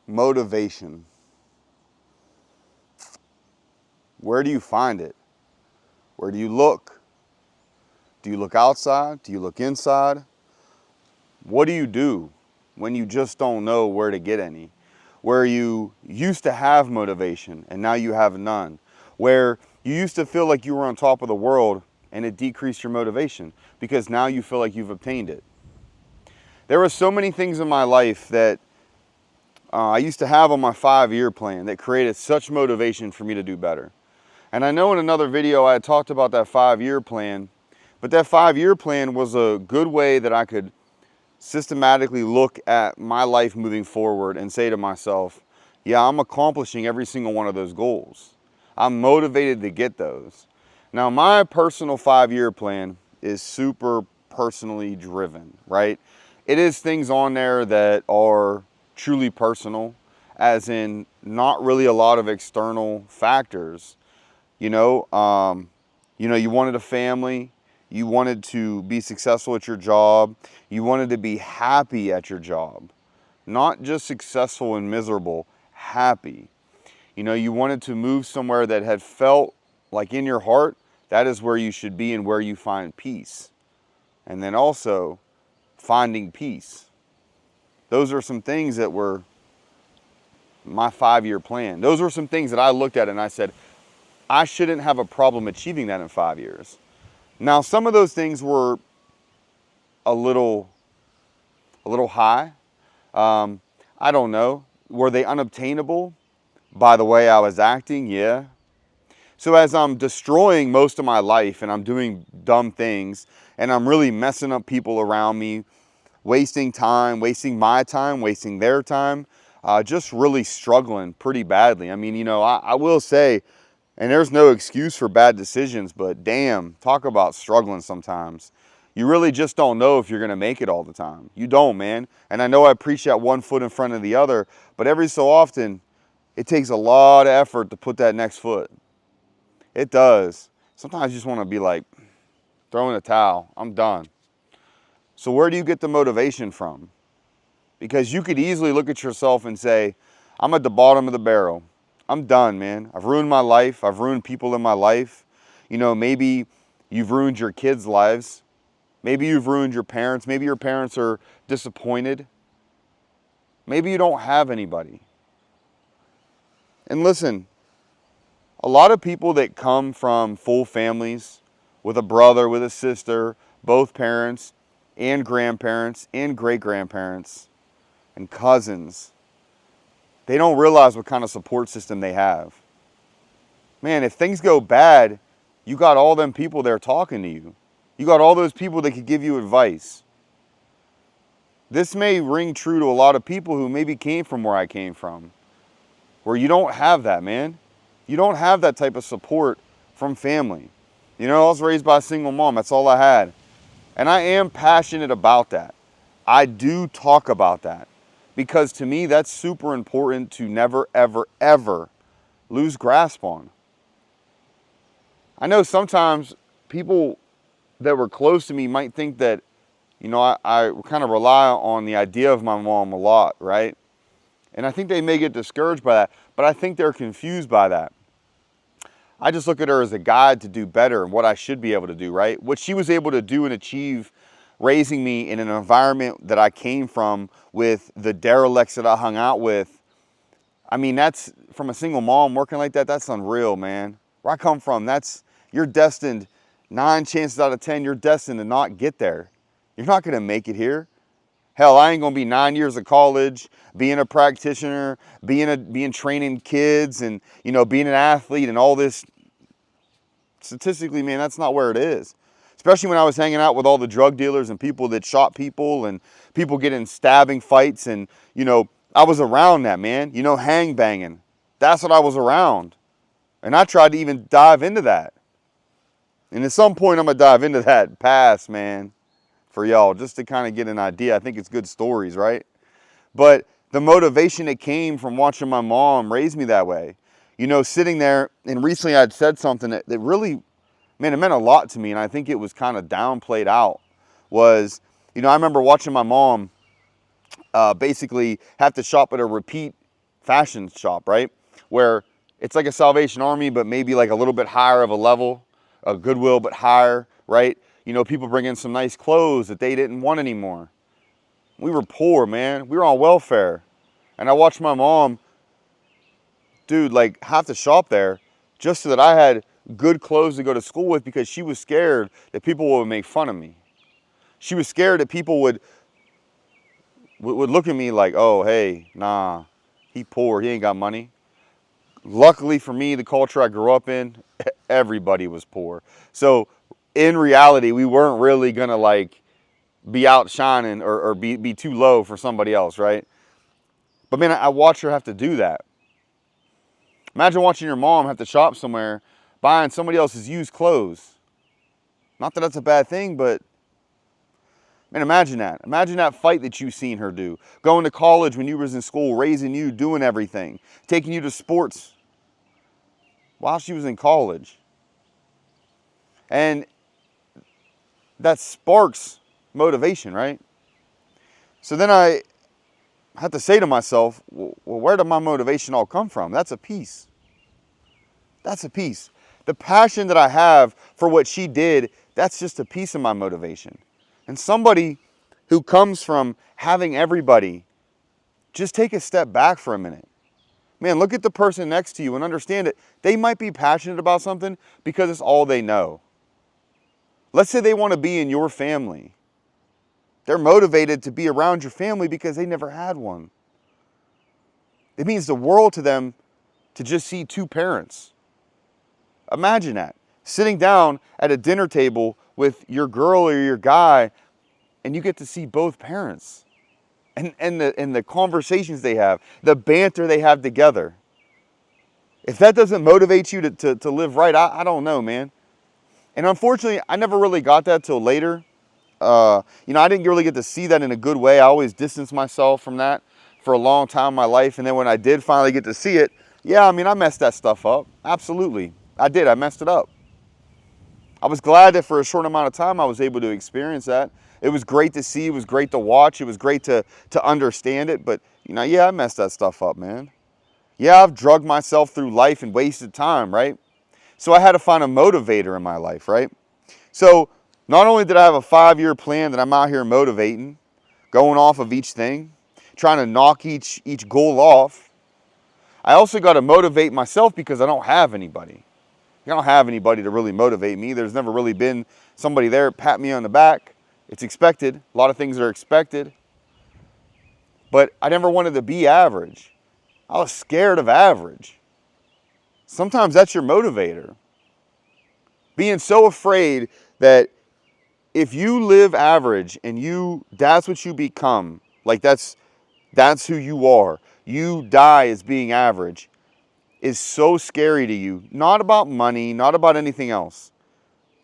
Motivation. Where do you find it? Where do you look? Do you look outside? Do you look inside? What do you do when you just don't know where to get any? Where you used to have motivation and now you have none. Where you used to feel like you were on top of the world and it decreased your motivation because now you feel like you've obtained it. There were so many things in my life that I used to have on my 5-year plan that created such motivation for me to do better. And I know in another video I had talked about that 5-year plan, but that 5-year plan was a good way that I could systematically look at my life moving forward and say to myself, yeah, I'm accomplishing every single one of those goals. I'm motivated to get those. Now, my personal 5-year plan is super personally driven, right? It is things on there that are truly personal, as in not really a lot of external factors. You you wanted a family, you wanted to be successful at your job, you wanted to be happy at your job. Not just successful and miserable, happy. You wanted to move somewhere that had felt like in your heart, that is where you should be and where you find peace. And then also, finding peace. Those are some things that were my 5-year plan. Those were some things that I looked at and I said, I shouldn't have a problem achieving that in 5 years. Now, some of those things were a little high. I don't know. Were they unobtainable by the way I was acting? Yeah. So as I'm destroying most of my life and I'm doing dumb things and I'm really messing up people around me, wasting time, wasting my time, wasting their time, just really struggling pretty badly. I mean, I will say, and there's no excuse for bad decisions, but damn, talk about struggling sometimes. You really just don't know if you're going to make it all the time. You don't, man. And I know I preach that one foot in front of the other, but every so often, it takes a lot of effort to put that next foot. It does. Sometimes you just want to be like, throw in the towel. I'm done. So where do you get the motivation from? Because you could easily look at yourself and say, I'm at the bottom of the barrel. I'm done, man. I've ruined my life. I've ruined people in my life. Maybe you've ruined your kids' lives. Maybe you've ruined your parents. Maybe your parents are disappointed. Maybe you don't have anybody. And listen, a lot of people that come from full families with a brother, with a sister, both parents and grandparents and great-grandparents and cousins, they don't realize what kind of support system they have. Man, if things go bad, you got all them people there talking to you. You got all those people that could give you advice. This may ring true to a lot of people who maybe came from where I came from, where you don't have that, man. You don't have that type of support from family. I was raised by a single mom. That's all I had. And I am passionate about that. I do talk about that because to me, that's super important to never, ever, ever lose grasp on. I know sometimes people that were close to me might think that, I kind of rely on the idea of my mom a lot, right? And I think they may get discouraged by that, but I think they're confused by that. I just look at her as a guide to do better and what I should be able to do, right? What she was able to do and achieve raising me in an environment that I came from with the derelicts that I hung out with. I mean, that's from a single mom working like that, that's unreal, man. Where I come from, you're destined, 9 chances out of 10, you're destined to not get there. You're not gonna make it here. Hell, I ain't gonna be 9 years of college, being a practitioner, being training kids and, being an athlete and all this. Statistically, man, that's not where it is. Especially when I was hanging out with all the drug dealers and people that shot people and people getting stabbing fights and, I was around that, man. Hang banging. That's what I was around. And I tried to even dive into that. And at some point, I'm going to dive into that past, man, for y'all, just to kind of get an idea. I think it's good stories, right? But the motivation that came from watching my mom raise me that way, sitting there, and recently I'd said something that really, man, it meant a lot to me, and I think it was kind of downplayed out, was, I remember watching my mom basically have to shop at a repeat fashion shop, right? Where it's like a Salvation Army, but maybe like a little bit higher of a level, a Goodwill, but higher, right? You know, people bring in some nice clothes that they didn't want anymore. We were poor, man. We were on welfare. And I watched my mom, dude, like have to shop there just so that I had good clothes to go to school with, because she was scared that people would make fun of me. She was scared that people would look at me like, oh, hey, nah, he poor, he ain't got money. Luckily for me, the culture I grew up in, everybody was poor. So in reality, we weren't really gonna like be outshining or be too low for somebody else, right? But man, I watched her have to do that. Imagine watching your mom have to shop somewhere, buying somebody else's used clothes. Not that that's a bad thing, but man, imagine that. Imagine that fight that you've seen her do. Going to college when you was in school, raising you, doing everything, taking you to sports while she was in college. And that sparks motivation, right? So then I had to say to myself, well, where did my motivation all come from? That's a piece. That's a piece. The passion that I have for what she did, that's just a piece of my motivation. And somebody who comes from having everybody, just take a step back for a minute. Man, look at the person next to you and understand it. They might be passionate about something because it's all they know. Let's say they want to be in your family. They're motivated to be around your family because they never had one. It means the world to them to just see two parents. Imagine that. Sitting down at a dinner table with your girl or your guy, and you get to see both parents. And the conversations they have, the banter they have together. If that doesn't motivate you to live right, I don't know, man. And unfortunately, I never really got that till later. I didn't really get to see that in a good way. I always distanced myself from that for a long time in my life. And then when I did finally get to see it, yeah, I mean, I messed that stuff up. Absolutely. I did. I messed it up. I was glad that for a short amount of time I was able to experience that. It was great to see. It was great to watch. It was great to understand it. But, yeah, I messed that stuff up, man. Yeah, I've drugged myself through life and wasted time, right? So I had to find a motivator in my life, right? So not only did I have a 5-year plan that I'm out here motivating, going off of each thing, trying to knock each goal off, I also got to motivate myself because I don't have anybody. I don't have anybody to really motivate me. There's never really been somebody there pat me on the back. It's expected. A lot of things are expected. But I never wanted to be average. I was scared of average. Sometimes that's your motivator. Being so afraid that if you live average and that's what you become, like that's who you are. You die as being average is so scary to you. Not about money, not about anything else.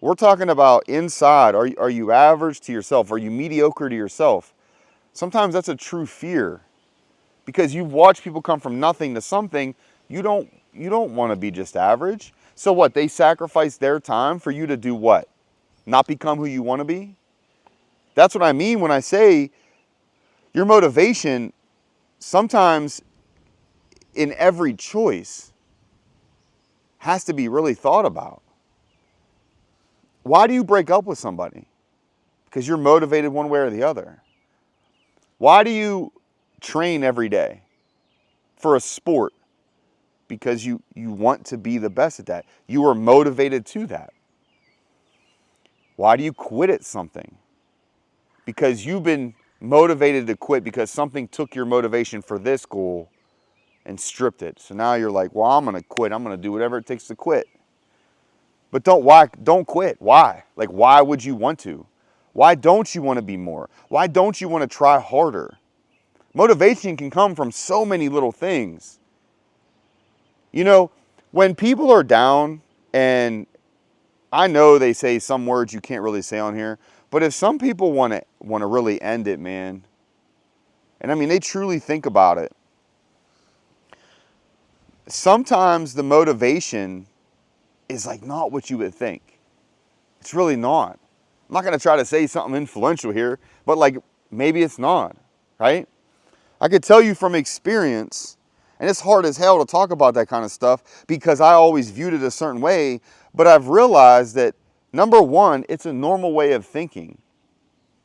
We're talking about inside. Are you average to yourself? Are you mediocre to yourself? Sometimes that's a true fear because you've watched people come from nothing to something. You don't want to be just average. So what? They sacrifice their time for you to do what? Not become who you want to be? That's what I mean when I say your motivation sometimes in every choice has to be really thought about. Why do you break up with somebody? Because you're motivated one way or the other. Why do you train every day for a sport? Because you want to be the best at that. You are motivated to that. Why do you quit at something? Because you've been motivated to quit because something took your motivation for this goal and stripped it. So now you're like, well, I'm going to quit. I'm going to do whatever it takes to quit. But don't quit. Why? Like, why would you want to? Why don't you want to be more? Why don't you want to try harder? Motivation can come from so many little things. When people are down, and I know they say some words you can't really say on here, but if some people want to really end it, man, and I mean, they truly think about it, sometimes the motivation is like not what you would think. It's really not. I'm not going to try to say something influential here, but like maybe it's not, right? I could tell you from experience And it's hard as hell to talk about that kind of stuff because I always viewed it a certain way. But I've realized that, number one, it's a normal way of thinking.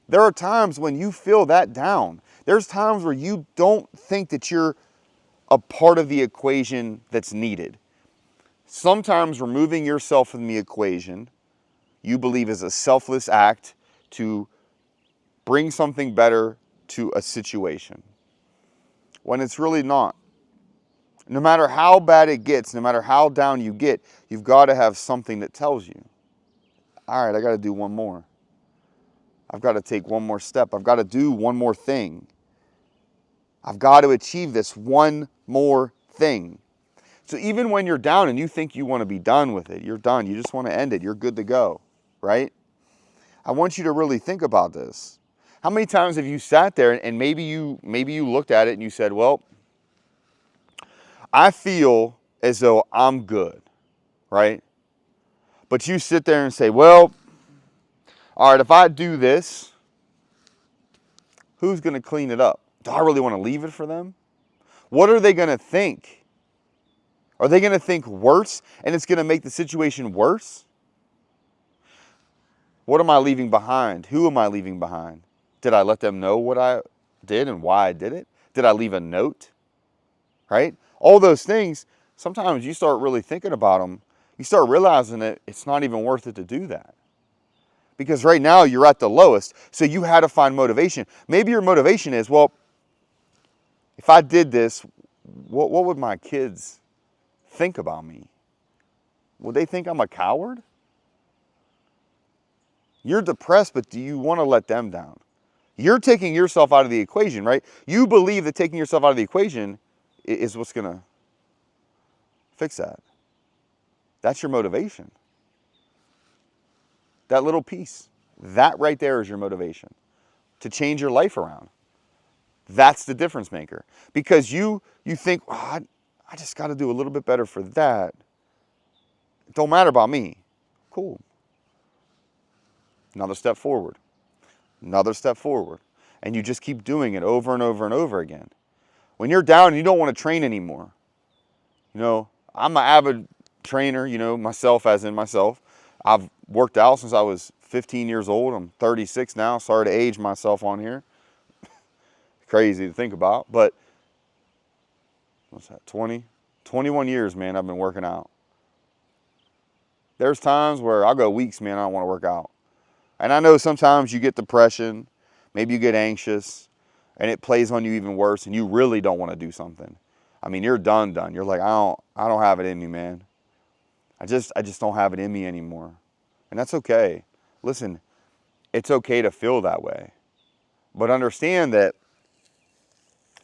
There are times when you feel that down. There's times where you don't think that you're a part of the equation that's needed. Sometimes removing yourself from the equation, you believe is a selfless act to bring something better to a situation, when it's really not. No matter how bad it gets, no matter how down you get, you've got to have something that tells you, all right, I got to do one more. I've got to take one more step. I've got to do one more thing. I've got to achieve this one more thing. So even when you're down and you think you want to be done with it, you're done. You just want to end it. You're good to go, right? I want you to really think about this. How many times have you sat there and maybe you looked at it and you said, well, I feel as though I'm good, right? But you sit there and say, well, all right, if I do this, who's going to clean it up? Do I really want to leave it for them? What are they going to think? Are they going to think worse and it's going to make the situation worse? What am I leaving behind? Who am I leaving behind? Did I let them know what I did and why I did it? Did I leave a note? Right? All those things, sometimes you start really thinking about them. You start realizing that it's not even worth it to do that. Because right now you're at the lowest. So you had to find motivation. Maybe your motivation is, well, if I did this, what would my kids think about me? Would they think I'm a coward? You're depressed, but do you want to let them down? You're taking yourself out of the equation, right? You believe that taking yourself out of the equation is what's going to fix that. That's your motivation. That little piece, that right there is your motivation to change your life around. That's the difference maker. Because you think, oh, I just got to do a little bit better for that. It don't matter about me. Cool. Another step forward. Another step forward. And you just keep doing it over and over and over again. When you're down and you don't want to train anymore. You know, I'm an avid trainer, you know, myself as in myself. I've worked out since I was 15 years old. I'm 36 now. Sorry to age myself on here. Crazy to think about. But what's that, 21 years, man, I've been working out. There's times where I'll go weeks, man, I don't want to work out. And I know sometimes you get depression, maybe you get anxious, and it plays on you even worse, and you really don't want to do something. I mean, you're done. You're like, I don't have it in me, man. I just don't have it in me anymore. And that's okay. Listen, it's okay to feel that way. But understand that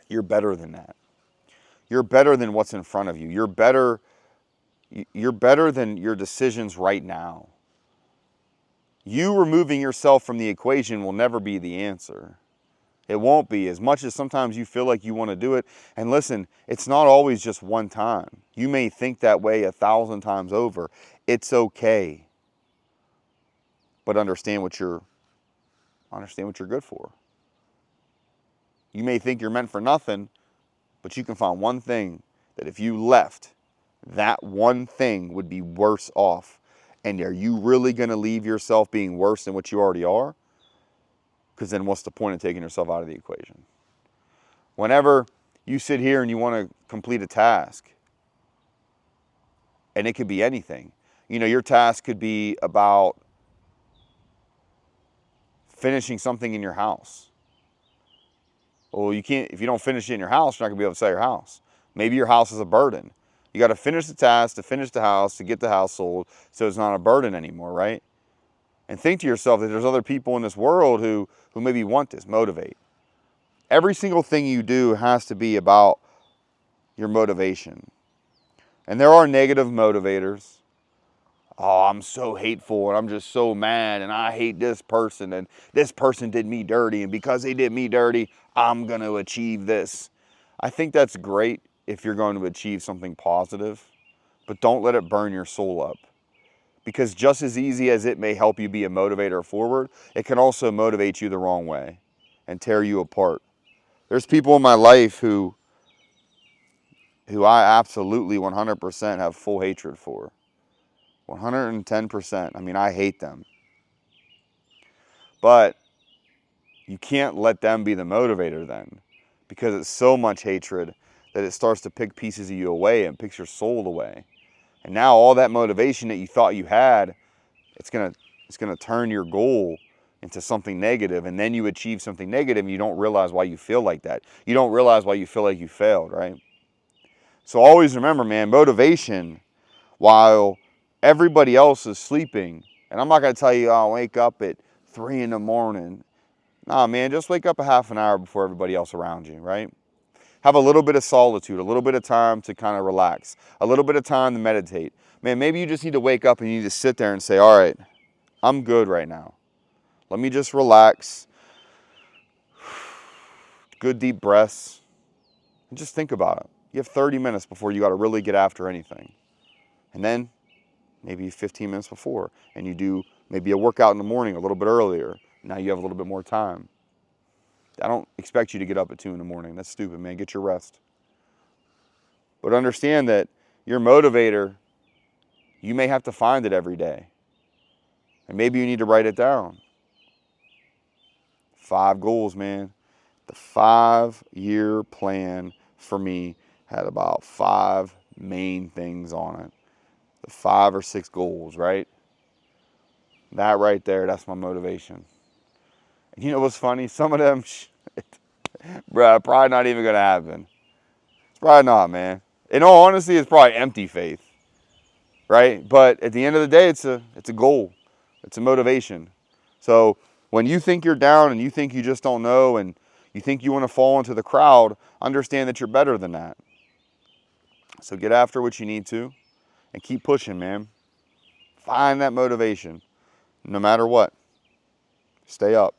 you're better than that. You're better than what's in front of you. You're better than your decisions right now. You removing yourself from the equation will never be the answer. It won't be, as much as sometimes you feel like you want to do it. And listen, it's not always just one time. You may think that way 1,000 times over. It's okay. But understand what you're good for. You may think you're meant for nothing, but you can find one thing that if you left, that one thing would be worse off. And are you really going to leave yourself being worse than what you already are? Because then what's the point of taking yourself out of the equation? Whenever you sit here and you want to complete a task, and it could be anything. You know, your task could be about finishing something in your house. Well, you can't, if you don't finish it in your house, you're not going to be able to sell your house. Maybe your house is a burden. You got to finish the task to finish the house, to get the house sold, so it's not a burden anymore, right? And think to yourself that there's other people in this world who maybe want this, motivate. Every single thing you do has to be about your motivation. And there are negative motivators. Oh, I'm so hateful and I'm just so mad and I hate this person and this person did me dirty and because they did me dirty, I'm going to achieve this. I think that's great if you're going to achieve something positive, but don't let it burn your soul up. Because just as easy as it may help you be a motivator forward, it can also motivate you the wrong way and tear you apart. There's people in my life who who I absolutely 100% have full hatred for. 110%. I mean, I hate them. But you can't let them be the motivator then, because it's so much hatred that it starts to pick pieces of you away and picks your soul away. And now all that motivation that you thought you had, it's gonna turn your goal into something negative, and then you achieve something negative and you don't realize why you feel like that. You don't realize why you feel like you failed, right? So always remember, man, motivation, while everybody else is sleeping, and I'm not gonna tell you, oh, wake up at 3 in the morning. Nah, man, just wake up a half an hour before everybody else around you, right? Have a little bit of solitude, a little bit of time to kind of relax, a little bit of time to meditate. Man, maybe you just need to wake up and you need to sit there and say, all right, I'm good right now. Let me just relax. Good deep breaths. And just think about it. You have 30 minutes before you got to really get after anything. And then maybe 15 minutes before. And you do maybe a workout in the morning a little bit earlier. Now you have a little bit more time. I don't expect you to get up at 2 in the morning. That's stupid, man. Get your rest. But understand that your motivator, you may have to find it every day. And maybe you need to write it down. 5 goals, man. The 5-year plan for me had about 5 main things on it. The 5 or 6 goals, right? That right there, that's my motivation. And you know what's funny? Some of them, bro, probably not even going to happen. It's probably not, man. In all honesty, it's probably empty faith, right? But at the end of the day, it's a goal. It's a motivation. So when you think you're down and you think you just don't know and you think you want to fall into the crowd, understand that you're better than that. So get after what you need to and keep pushing, man. Find that motivation no matter what. Stay up.